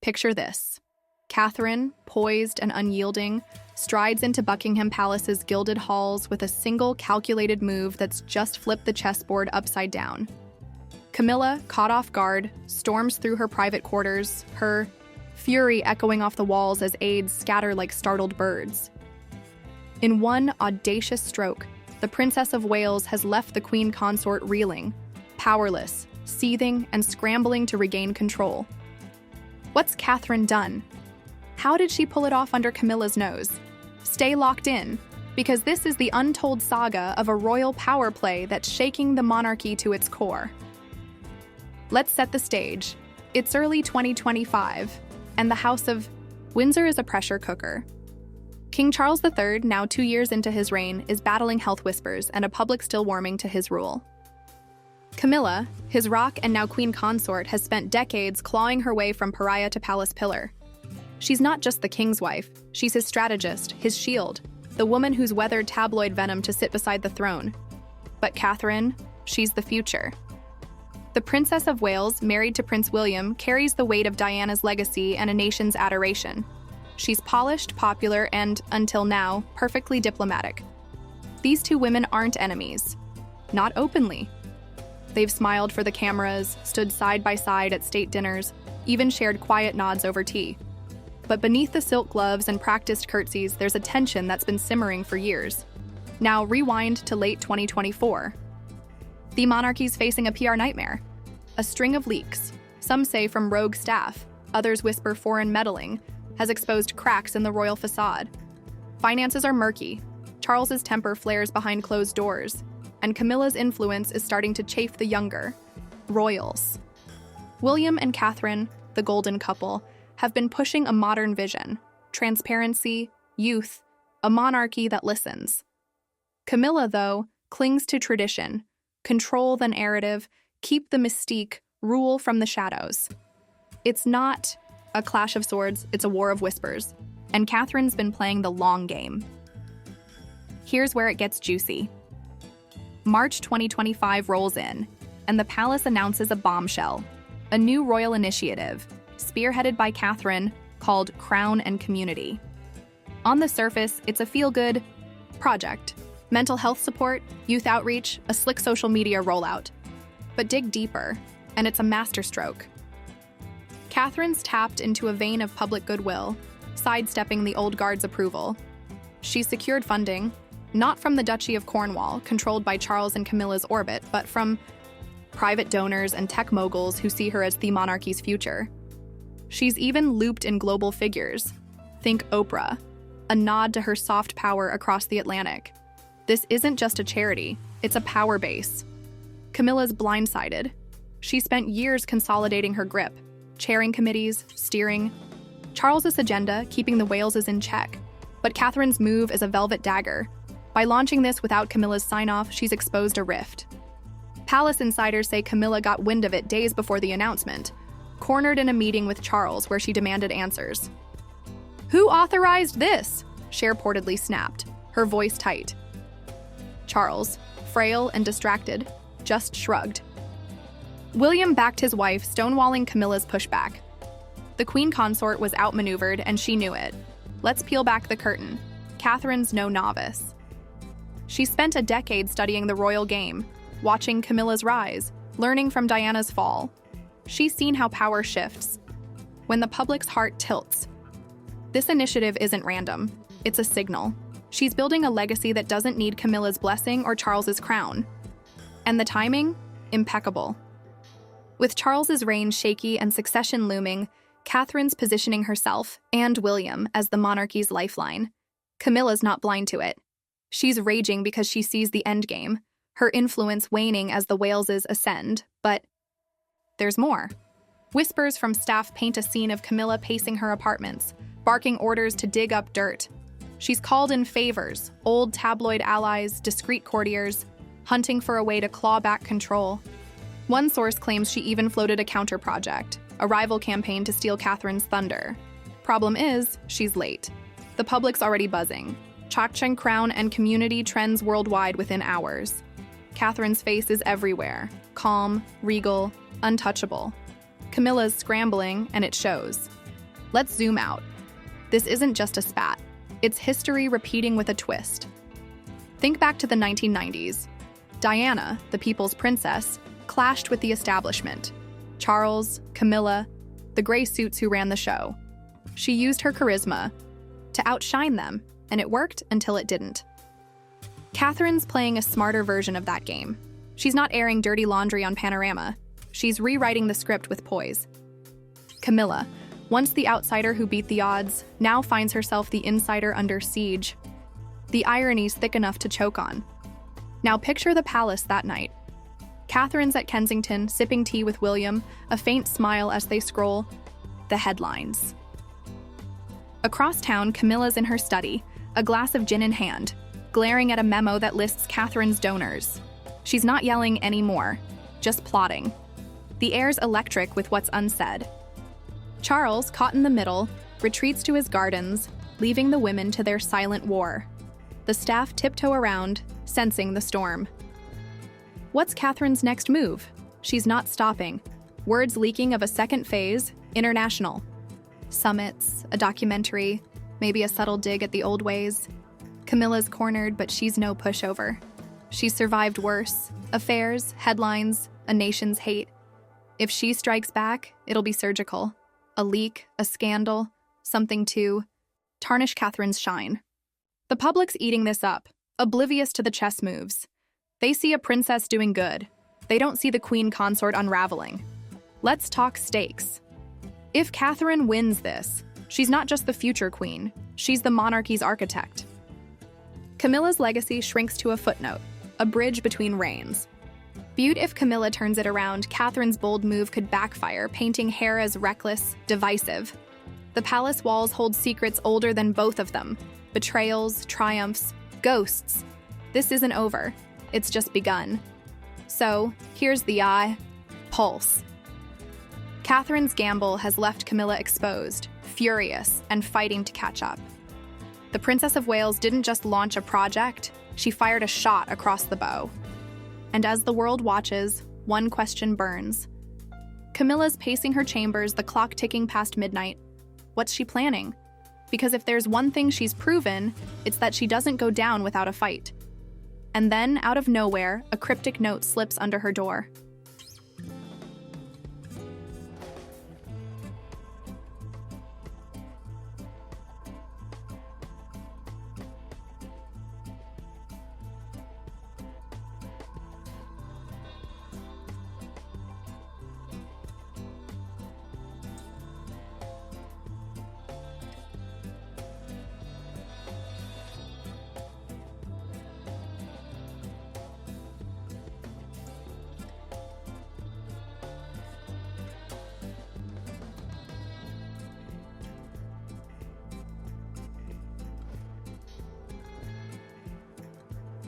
Picture this. Catherine, poised and unyielding, strides into Buckingham Palace's gilded halls with a single calculated move that's just flipped the chessboard upside down. Camilla, caught off guard, storms through her private quarters, her fury echoing off the walls as aides scatter like startled birds. In one audacious stroke, the Princess of Wales has left the Queen Consort reeling, powerless, seething, and scrambling to regain control. What's Catherine done? How did she pull it off under Camilla's nose? Stay locked in, because this is the untold saga of a royal power play that's shaking the monarchy to its core. Let's set the stage. It's early 2025, and the House of Windsor is a pressure cooker. King Charles III, now 2 years into his reign, is battling health whispers and a public still warming to his rule. Camilla, his rock and now queen consort, has spent decades clawing her way from pariah to palace pillar. She's not just the king's wife, she's his strategist, his shield, the woman who's weathered tabloid venom to sit beside the throne. But Catherine, she's the future. The Princess of Wales, married to Prince William, carries the weight of Diana's legacy and a nation's adoration. She's polished, popular, and, until now, perfectly diplomatic. These two women aren't enemies. Not openly. They've smiled for the cameras, stood side by side at state dinners, even shared quiet nods over tea. But beneath the silk gloves and practiced curtsies, there's a tension that's been simmering for years. Now rewind to late 2024. The monarchy's facing a PR nightmare. A string of leaks, some say from rogue staff, others whisper foreign meddling, has exposed cracks in the royal facade. Finances are murky, Charles's temper flares behind closed doors, and Camilla's influence is starting to chafe the younger royals. William and Catherine, the golden couple, have been pushing a modern vision, transparency, youth, a monarchy that listens. Camilla, though, clings to tradition, control the narrative, keep the mystique, rule from the shadows. It's not a clash of swords, it's a war of whispers, and Catherine's been playing the long game. Here's where it gets juicy. March 2025 rolls in, and the palace announces a bombshell, a new royal initiative, spearheaded by Catherine, called Crown and Community. On the surface, it's a feel-good project. Mental health support, youth outreach, a slick social media rollout. But dig deeper, and it's a masterstroke. Catherine's tapped into a vein of public goodwill, sidestepping the old guard's approval. She secured funding, not from the Duchy of Cornwall, controlled by Charles and Camilla's orbit, but from private donors and tech moguls who see her as the monarchy's future. She's even looped in global figures. Think Oprah, a nod to her soft power across the Atlantic. This isn't just a charity, it's a power base. Camilla's blindsided. She spent years consolidating her grip, chairing committees, steering Charles's agenda, keeping the Waleses in check. But Catherine's move is a velvet dagger. By launching this without Camilla's sign-off, she's exposed a rift. Palace insiders say Camilla got wind of it days before the announcement, cornered in a meeting with Charles where she demanded answers. "Who authorized this?" she reportedly snapped, her voice tight. Charles, frail and distracted, just shrugged. William backed his wife, stonewalling Camilla's pushback. The queen consort was outmaneuvered, and she knew it. Let's peel back the curtain. Catherine's no novice. She spent a decade studying the royal game, watching Camilla's rise, learning from Diana's fall. She's seen how power shifts, when the public's heart tilts. This initiative isn't random. It's a signal. She's building a legacy that doesn't need Camilla's blessing or Charles's crown. And the timing? Impeccable. With Charles's reign shaky and succession looming, Catherine's positioning herself and William as the monarchy's lifeline. Camilla's not blind to it. She's raging because she sees the endgame, her influence waning as the Waleses ascend, but there's more. Whispers from staff paint a scene of Camilla pacing her apartments, barking orders to dig up dirt. She's called in favors, old tabloid allies, discreet courtiers, hunting for a way to claw back control. One source claims she even floated a counter-project, a rival campaign to steal Catherine's thunder. Problem is, she's late. The public's already buzzing. Chakcheng Crown and Community trends worldwide within hours. Catherine's face is everywhere, calm, regal, untouchable. Camilla's scrambling, and it shows. Let's zoom out. This isn't just a spat. It's history repeating with a twist. Think back to the 1990s. Diana, the people's princess, clashed with the establishment. Charles, Camilla, the gray suits who ran the show. She used her charisma to outshine them, and it worked until it didn't. Catherine's playing a smarter version of that game. She's not airing dirty laundry on Panorama. She's rewriting the script with poise. Camilla, once the outsider who beat the odds, now finds herself the insider under siege. The irony's thick enough to choke on. Now picture the palace that night. Catherine's at Kensington, sipping tea with William, a faint smile as they scroll the headlines. Across town, Camilla's in her study, a glass of gin in hand, glaring at a memo that lists Catherine's donors. She's not yelling anymore, just plotting. The air's electric with what's unsaid. Charles, caught in the middle, retreats to his gardens, leaving the women to their silent war. The staff tiptoe around, sensing the storm. What's Catherine's next move? She's not stopping. Words leaking of a second phase, international. Summits, a documentary, maybe a subtle dig at the old ways. Camilla's cornered, but she's no pushover. She's survived worse. Affairs, headlines, a nation's hate. If she strikes back, it'll be surgical. A leak, a scandal, something to tarnish Catherine's shine. The public's eating this up, oblivious to the chess moves. They see a princess doing good. They don't see the queen consort unraveling. Let's talk stakes. If Catherine wins this, she's not just the future queen, she's the monarchy's architect. Camilla's legacy shrinks to a footnote, a bridge between reigns. Viewed if Camilla turns it around, Catherine's bold move could backfire, painting hair as reckless, divisive. The palace walls hold secrets older than both of them. Betrayals, triumphs, ghosts. This isn't over. It's just begun. So, here's the pulse. Catherine's gamble has left Camilla exposed, furious, and fighting to catch up. The Princess of Wales didn't just launch a project, she fired a shot across the bow. And as the world watches, one question burns. Camilla's pacing her chambers, the clock ticking past midnight. What's she planning? Because if there's one thing she's proven, it's that she doesn't go down without a fight. And then, out of nowhere, a cryptic note slips under her door.